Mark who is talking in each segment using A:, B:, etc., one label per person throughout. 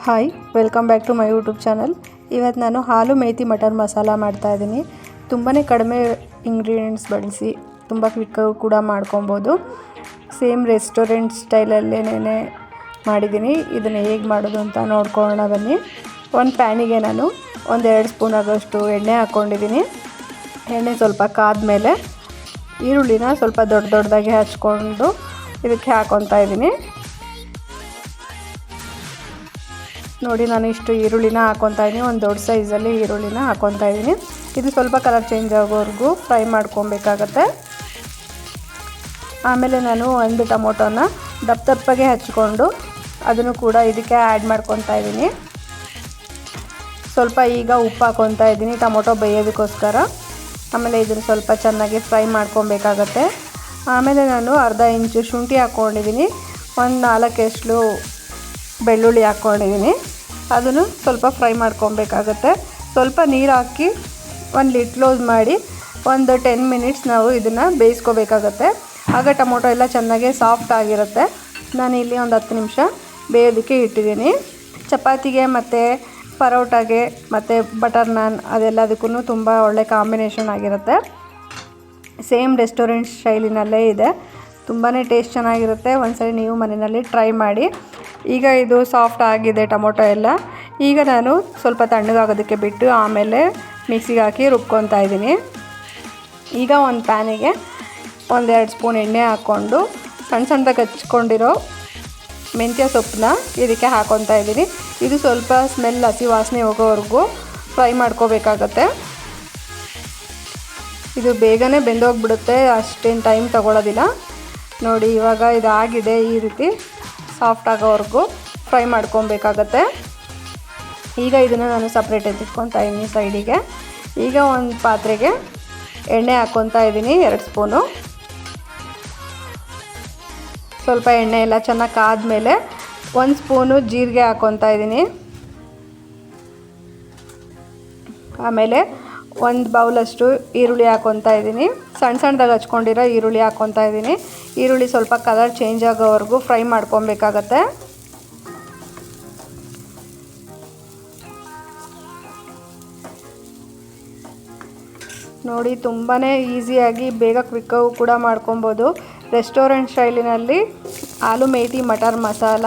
A: Hi, welcome back to my YouTube channel. ಇವತ್ತು ನಾನು ಹಾಲು ಮೇಥಿ ಮಟರ್ ಮಸಾಲ ಮಾಡ್ತಾಯಿದ್ದೀನಿ. ತುಂಬಾ ಕಡಿಮೆ ಇಂಗ್ರೀಡಿಯೆಂಟ್ಸ್ ಬಳಸಿ ತುಂಬ ಕ್ವಿಕ್ಕಾಗಿ ಕೂಡ ಮಾಡ್ಕೊಬೋದು. ಸೇಮ್ ರೆಸ್ಟೋರೆಂಟ್ ಸ್ಟೈಲಲ್ಲೇನೇ ಮಾಡಿದ್ದೀನಿ. ಇದನ್ನು ಹೇಗೆ ಮಾಡೋದು ಅಂತ ನೋಡ್ಕೊಳ್ಳೋಣ ಬನ್ನಿ. ಒಂದು ಪ್ಯಾನಿಗೆ ನಾನು 1-2 ಸ್ಪೂನ್ ಆಗೋಷ್ಟು ಎಣ್ಣೆ ಹಾಕ್ಕೊಂಡಿದ್ದೀನಿ. ಎಣ್ಣೆ ಸ್ವಲ್ಪ ಕಾದ್ಮೇಲೆ ಈರುಳ್ಳಿನ ಸ್ವಲ್ಪ ದೊಡ್ಡದಾಗಿ ಹಚ್ಕೊಂಡು ಇದಕ್ಕೆ ಹಾಕ್ಕೊತಾ ಇದ್ದೀನಿ. ನೋಡಿ, ನಾನು ಇಷ್ಟು ಈರುಳ್ಳಿನ ಹಾಕ್ಕೊತಾ ಇದ್ದೀನಿ. ಒಂದು ದೊಡ್ಡ ಸೈಜಲ್ಲಿ ಈರುಳ್ಳಿನ ಹಾಕ್ಕೊತಾ ಇದ್ದೀನಿ. ಇದು ಸ್ವಲ್ಪ ಕಲರ್ ಚೇಂಜ್ ಆಗೋವರೆಗೂ ಫ್ರೈ ಮಾಡ್ಕೊಬೇಕಾಗತ್ತೆ. ಆಮೇಲೆ ನಾನು ಒಂದು ಟೊಮೊಟೊನ ದಪ್ಪಗೆ ಹಚ್ಕೊಂಡು ಅದನ್ನು ಕೂಡ ಇದಕ್ಕೆ ಆ್ಯಡ್ ಮಾಡ್ಕೊತಾ ಇದ್ದೀನಿ. ಸ್ವಲ್ಪ ಈಗ ಉಪ್ಪು ಹಾಕ್ಕೊತಾ ಇದ್ದೀನಿ ಟೊಮೊಟೊ ಬೇಯೋದಕ್ಕೋಸ್ಕರ. ಆಮೇಲೆ ಇದನ್ನು ಸ್ವಲ್ಪ ಚೆನ್ನಾಗಿ ಫ್ರೈ ಮಾಡ್ಕೊಬೇಕಾಗತ್ತೆ. ಆಮೇಲೆ ನಾನು ಅರ್ಧ ಇಂಚು ಶುಂಠಿ ಹಾಕ್ಕೊಂಡಿದ್ದೀನಿ. ಒಂದು 4 ಎಸಳು ಬೆಳ್ಳುಳ್ಳಿ ಹಾಕ್ಕೊಂಡಿದ್ದೀನಿ. ಅದನ್ನು ಸ್ವಲ್ಪ ಫ್ರೈ ಮಾಡ್ಕೊಬೇಕಾಗತ್ತೆ. ಸ್ವಲ್ಪ ನೀರು ಹಾಕಿ ಒಂದು ಲಿಡ್ ಕ್ಲೋಸ್ ಮಾಡಿ ಒಂದು 10 ಮಿನಿಟ್ಸ್ ನಾವು ಇದನ್ನು ಬೇಯಿಸ್ಕೋಬೇಕಾಗತ್ತೆ. ಆಗ ಟೊಮೊಟೊ ಎಲ್ಲ ಚೆನ್ನಾಗಿ ಸಾಫ್ಟ್ ಆಗಿರುತ್ತೆ. ನಾನಿಲ್ಲಿ ಒಂದು 10 ನಿಮಿಷ ಬೇಯೋದಕ್ಕೆ ಇಟ್ಟಿದ್ದೀನಿ. ಚಪಾತಿಗೆ ಮತ್ತು ಪರೋಟಾಗೆ ಮತ್ತು ಬಟರ್ ನಾನ್ ಅದೆಲ್ಲದಕ್ಕೂ ತುಂಬ ಒಳ್ಳೆ ಕಾಂಬಿನೇಷನ್ ಆಗಿರುತ್ತೆ. ಸೇಮ್ ರೆಸ್ಟೋರೆಂಟ್ ಶೈಲಿನಲ್ಲೇ ಇದೆ. ತುಂಬಾ ಟೇಸ್ಟ್ ಚೆನ್ನಾಗಿರುತ್ತೆ. ಒಂದ್ಸರಿ ನೀವು ಮನೆಯಲ್ಲಿ ಟ್ರೈ ಮಾಡಿ. ಈಗ ಇದು ಸಾಫ್ಟ್ ಆಗಿದೆ ಟೊಮೊಟೊ ಎಲ್ಲ. ಈಗ ನಾನು ಸ್ವಲ್ಪ ತಣ್ಣಗಾಗೋದಕ್ಕೆ ಬಿಟ್ಟು ಆಮೇಲೆ ಮಿಕ್ಸಿಗೆ ಹಾಕಿ ರುಬ್ಕೊತಾ ಇದ್ದೀನಿ. ಈಗ ಒಂದು ಪ್ಯಾನಿಗೆ 1-2 ಸ್ಪೂನ್ ಎಣ್ಣೆ ಹಾಕ್ಕೊಂಡು ಸಣ್ಣದಾಗಿ ಹಚ್ಕೊಂಡಿರೋ ಮೆಂತ್ಯ ಸೊಪ್ಪನ್ನ ಇದಕ್ಕೆ ಹಾಕ್ಕೊತಾ ಇದ್ದೀನಿ. ಇದು ಸ್ವಲ್ಪ ಸ್ಮೆಲ್ ಹಸಿ ವಾಸನೆ ಹೋಗೋವರೆಗೂ ಫ್ರೈ ಮಾಡ್ಕೋಬೇಕಾಗತ್ತೆ. ಇದು ಬೇಗನೆ ಬೆಂದೋಗ್ಬಿಡುತ್ತೆ, ಅಷ್ಟೇನು ಟೈಮ್ ತೊಗೊಳ್ಳೋದಿಲ್ಲ. ನೋಡಿ, ಇವಾಗ ಇದಾಗಿದೆ. ಈ ರೀತಿ ಸಾಫ್ಟ್ ಆಗೋವರೆಗೂ ಫ್ರೈ ಮಾಡ್ಕೊಬೇಕಾಗತ್ತೆ. ಈಗ ಇದನ್ನು ನಾನು ಸಪ್ರೇಟ್ ಎತ್ತಿಟ್ಕೊತಾ ಇದ್ದೀನಿ ಸೈಡಿಗೆ. ಈಗ ಒಂದು ಪಾತ್ರೆಗೆ ಎಣ್ಣೆ ಹಾಕ್ಕೊತಾ ಇದ್ದೀನಿ 2 ಸ್ಪೂನು. ಸ್ವಲ್ಪ ಎಣ್ಣೆ ಎಲ್ಲ ಚೆನ್ನಾಗಿ ಕಾದ್ಮೇಲೆ 1 ಸ್ಪೂನು ಜೀರಿಗೆ ಹಾಕ್ಕೊತಾ ಇದ್ದೀನಿ. ಆಮೇಲೆ 1 ಬೌಲಷ್ಟು ಈರುಳ್ಳಿ ಹಾಕ್ಕೊತಾ ಇದ್ದೀನಿ. ಸಣ್ಣದಾಗಿ ಹಚ್ಕೊಂಡಿರೋ ಈರುಳ್ಳಿ ಹಾಕ್ಕೊತಾ ಇದ್ದೀನಿ. ಈರುಳ್ಳಿ ಸ್ವಲ್ಪ ಕಲರ್ ಚೇಂಜ್ ಆಗೋವರೆಗೂ ಫ್ರೈ ಮಾಡ್ಕೊಬೇಕಾಗತ್ತೆ. ನೋಡಿ, ತುಂಬಾ ಈಸಿಯಾಗಿ ಬೇಗ ಕ್ವಿಕ್ಕಾಗೂ ಕೂಡ ಮಾಡ್ಕೊಬೋದು. ರೆಸ್ಟೋರೆಂಟ್ ಸ್ಟೈಲಿನಲ್ಲಿ ಆಲೂ ಮೇಥಿ ಮಟರ್ ಮಸಾಲ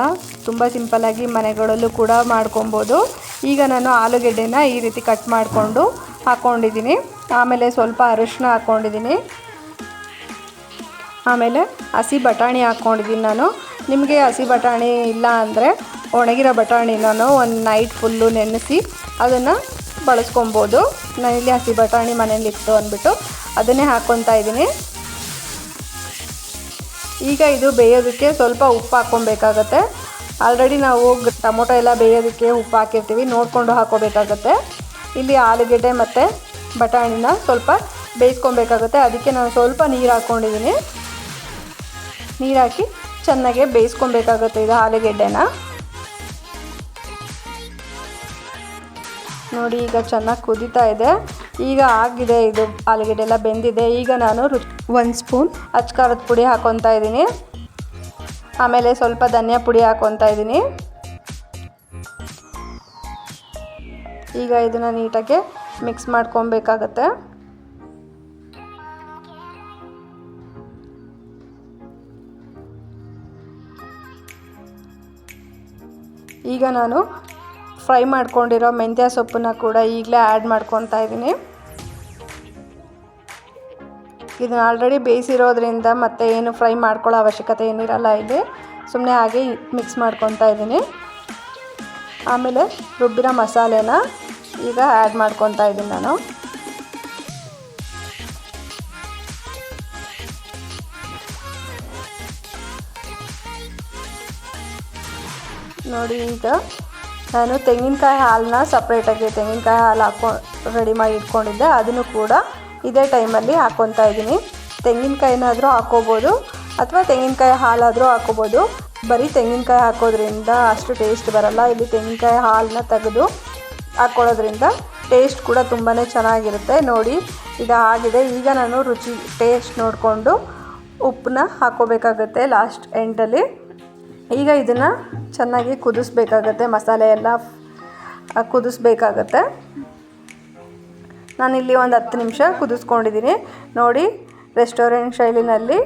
A: ತುಂಬ ಸಿಂಪಲ್ಲಾಗಿ ಮನೆಗಳಲ್ಲೂ ಕೂಡ ಮಾಡ್ಕೊಬೋದು. ಈಗ ನಾನು ಆಲೂಗೆಡ್ಡೆನ ಈ ರೀತಿ ಕಟ್ ಮಾಡಿಕೊಂಡು ಹಾಕ್ಕೊಂಡಿದ್ದೀನಿ. ಆಮೇಲೆ ಸ್ವಲ್ಪ ಅರಿಶಿನ ಹಾಕ್ಕೊಂಡಿದ್ದೀನಿ. ಆಮೇಲೆ ಹಸಿ ಬಟಾಣಿ ಹಾಕ್ಕೊಂಡಿದ್ದೀನಿ ನಾನು. ನಿಮಗೆ ಹಸಿ ಬಟಾಣಿ ಇಲ್ಲ ಅಂದರೆ ಒಣಗಿರೋ ಬಟಾಣಿನೂ ಒಂದು ನೈಟ್ ಫುಲ್ಲು ನೆನೆಸಿ ಅದನ್ನು ಬಳಸ್ಕೊಬೋದು. ನಾನಿಲ್ಲಿ ಹಸಿ ಬಟಾಣಿ ಮನೇಲಿತ್ತು ಅಂದ್ಬಿಟ್ಟು ಅದನ್ನೇ ಹಾಕ್ಕೊತಾ ಇದ್ದೀನಿ. ಈಗ ಇದು ಬೇಯೋದಕ್ಕೆ ಸ್ವಲ್ಪ ಉಪ್ಪು ಹಾಕ್ಕೊಬೇಕಾಗತ್ತೆ. ಆಲ್ರೆಡಿ ನಾವು ಟೊಮೊಟೊ ಎಲ್ಲ ಬೇಯೋದಕ್ಕೆ ಉಪ್ಪು ಹಾಕಿರ್ತೀವಿ, ನೋಡಿಕೊಂಡು ಹಾಕ್ಕೋಬೇಕಾಗತ್ತೆ. ಇಲ್ಲಿ ಆಲೂಗೆಡ್ಡೆ ಮತ್ತು ಬಟಾಣಿನ ಸ್ವಲ್ಪ ಬೇಯಿಸ್ಕೊಬೇಕಾಗುತ್ತೆ. ಅದಕ್ಕೆ ನಾನು ಸ್ವಲ್ಪ ನೀರು ಹಾಕ್ಕೊಂಡಿದ್ದೀನಿ. ನೀರು ಹಾಕಿ ಚೆನ್ನಾಗಿ ಬೇಯಿಸ್ಕೊಬೇಕಾಗುತ್ತೆ ಇದು ಆಲೂಗೆಡ್ಡೆನ. ನೋಡಿ, ಈಗ ಚೆನ್ನಾಗಿ ಕುದೀತಾ ಇದೆ. ಈಗ ಆಗಿದೆ, ಇದು ಆಲೂಗೆಡ್ಡೆ ಎಲ್ಲ ಬೆಂದಿದೆ. ಈಗ ನಾನು 1 ಸ್ಪೂನ್ ಅಚ್ಕಾರದ ಪುಡಿ ಹಾಕ್ಕೊತಾ ಇದ್ದೀನಿ. ಆಮೇಲೆ ಸ್ವಲ್ಪ ಧನಿಯಾ ಪುಡಿ ಹಾಕ್ಕೊತಾ ಇದ್ದೀನಿ. ಈಗ ಇದನ್ನು ನೀಟಾಗಿ ಮಿಕ್ಸ್ ಮಾಡ್ಕೊಬೇಕಾಗತ್ತೆ. ಈಗ ನಾನು ಫ್ರೈ ಮಾಡ್ಕೊಂಡಿರೋ ಮೆಂತ್ಯ ಸೊಪ್ಪನ್ನ ಕೂಡ ಈಗಲೇ ಆ್ಯಡ್ ಮಾಡ್ಕೊತಾ ಇದ್ದೀನಿ. ಇದನ್ನು ಆಲ್ರೆಡಿ ಬೇಯಿಸಿರೋದ್ರಿಂದ ಮತ್ತೆ ಏನು ಫ್ರೈ ಮಾಡ್ಕೊಳ್ಳೋ ಅವಶ್ಯಕತೆ ಏನಿರಲ್ಲ. ಇಲ್ಲಿ ಸುಮ್ಮನೆ ಹಾಗೆ ಮಿಕ್ಸ್ ಮಾಡ್ಕೊತಾ ಇದ್ದೀನಿ. ಆಮೇಲೆ ರುಬ್ಬಿರೋ ಮಸಾಲೆನ ಈಗ ಆ್ಯಡ್ ಮಾಡ್ಕೊತಾ ಇದ್ದೀನಿ ನಾನು. ನೋಡಿ, ಈಗ ನಾನು ತೆಂಗಿನಕಾಯಿ ಹಾಲನ್ನ ಸಪ್ರೇಟಾಗಿ ತೆಂಗಿನಕಾಯಿ ಹಾಲು ರೆಡಿ ಮಾಡಿ ಇಟ್ಕೊಂಡಿದ್ದೆ. ಅದನ್ನು ಕೂಡ ಇದೇ ಟೈಮಲ್ಲಿ ಹಾಕ್ಕೊತಾ ಇದ್ದೀನಿ. ತೆಂಗಿನಕಾಯಿನಾದರೂ ಹಾಕ್ಕೋಬೋದು ಅಥವಾ ತೆಂಗಿನಕಾಯಿ ಹಾಲಾದರೂ ಹಾಕ್ಕೋಬೋದು. ಬರೀ ತೆಂಗಿನಕಾಯಿ ಹಾಕೋದ್ರಿಂದ ಅಷ್ಟು ಟೇಸ್ಟ್ ಬರಲ್ಲ. ಇಲ್ಲಿ ತೆಂಗಿನಕಾಯಿ ಹಾಲನ್ನ ತೆಗೆದು ಹಾಕ್ಕೊಳ್ಳೋದ್ರಿಂದ ಟೇಸ್ಟ್ ಕೂಡ ತುಂಬಾ ಚೆನ್ನಾಗಿರುತ್ತೆ. ನೋಡಿ, ಈಗ ಆಗಿದೆ. ಈಗ ನಾನು ಟೇಸ್ಟ್ ನೋಡಿಕೊಂಡು ಉಪ್ಪನ್ನ ಹಾಕ್ಕೋಬೇಕಾಗುತ್ತೆ ಲಾಸ್ಟ್ ಎಂಡಲ್ಲಿ. ಈಗ ಇದನ್ನು ಚೆನ್ನಾಗಿ ಕುದಿಸ್ಬೇಕಾಗತ್ತೆ, ಮಸಾಲೆ ಎಲ್ಲ ಕುದಿಸ್ಬೇಕಾಗತ್ತೆ. ನಾನಿಲ್ಲಿ ಒಂದು 10 ನಿಮಿಷ ಕುದಿಸ್ಕೊಂಡಿದ್ದೀನಿ. ನೋಡಿ, ರೆಸ್ಟೋರೆಂಟ್ ಶೈಲಿನಲ್ಲಿ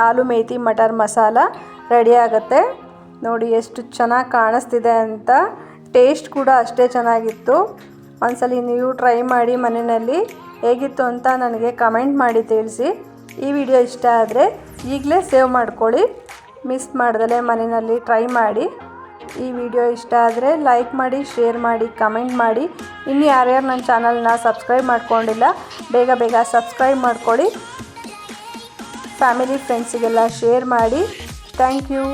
A: ಆಲೂ ಮೇಥಿ ಮಟರ್ ಮಸಾಲ ರೆಡಿ ಆಗುತ್ತೆ. ನೋಡಿ ಎಷ್ಟು ಚೆನ್ನಾಗಿ ಕಾಣಿಸ್ತಿದೆ ಅಂತ. ಟೇಸ್ಟ್ ಕೂಡ ಅಷ್ಟೇ ಚೆನ್ನಾಗಿತ್ತು. ಒಂದ್ಸಲಿ ನೀವು ಟ್ರೈ ಮಾಡಿ ಮನೆಯಲ್ಲಿ ಹೇಗಿತ್ತು ಅಂತ ನನಗೆ ಕಮೆಂಟ್ ಮಾಡಿ ತಿಳಿಸಿ. ಈ ವಿಡಿಯೋ ಇಷ್ಟ ಆದರೆ ಈಗಲೇ ಸೇವ್ ಮಾಡ್ಕೊಳ್ಳಿ, ಮಿಸ್ ಮಾಡ್ದಲೇ ಮನೆಯಲ್ಲಿ ಟ್ರೈ ಮಾಡಿ. ಈ ವಿಡಿಯೋ ಇಷ್ಟ ಆದರೆ ಲೈಕ್ ಮಾಡಿ, ಶೇರ್ ಮಾಡಿ, ಕಮೆಂಟ್ ಮಾಡಿ. ಇನ್ನು ಯಾರ್ಯಾರು ನನ್ನ ಚಾನಲ್ನ ಸಬ್ಸ್ಕ್ರೈಬ್ ಮಾಡ್ಕೊಂಡಿಲ್ಲ ಬೇಗ ಬೇಗ ಸಬ್ಸ್ಕ್ರೈಬ್ ಮಾಡ್ಕೊಳ್ಳಿ. ಫ್ಯಾಮಿಲಿ ಫ್ರೆಂಡ್ಸಿಗೆಲ್ಲ ಶೇರ್ ಮಾಡಿ. Thank you.